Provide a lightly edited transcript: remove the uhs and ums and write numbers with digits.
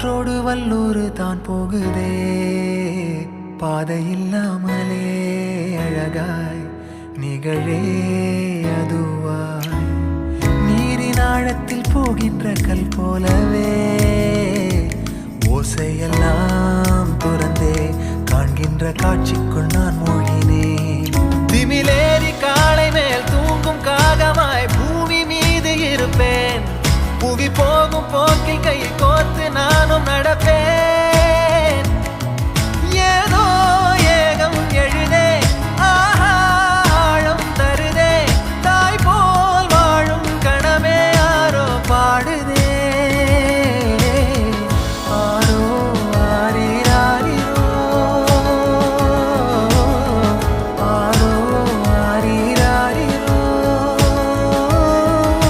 காற்றோடு வல்லூர் தான் போகுதே, பாதை இல்லாமலே அழகாய் நிகழே அதுவாய். நீரின் ஆழத்தில் போகின்ற கல் போலவே ஓசையெல்லாம் துறந்தே காண்கின்ற காட்சிக்குள் நான் மூழ்கினேன். திமிலேறி காளை மேல் தூங்கும் காகமாய் பூமி மீது இருப்பேன். புவி போகும் போக்கில் கை கோர்த்து நானும் நடப்பேன்.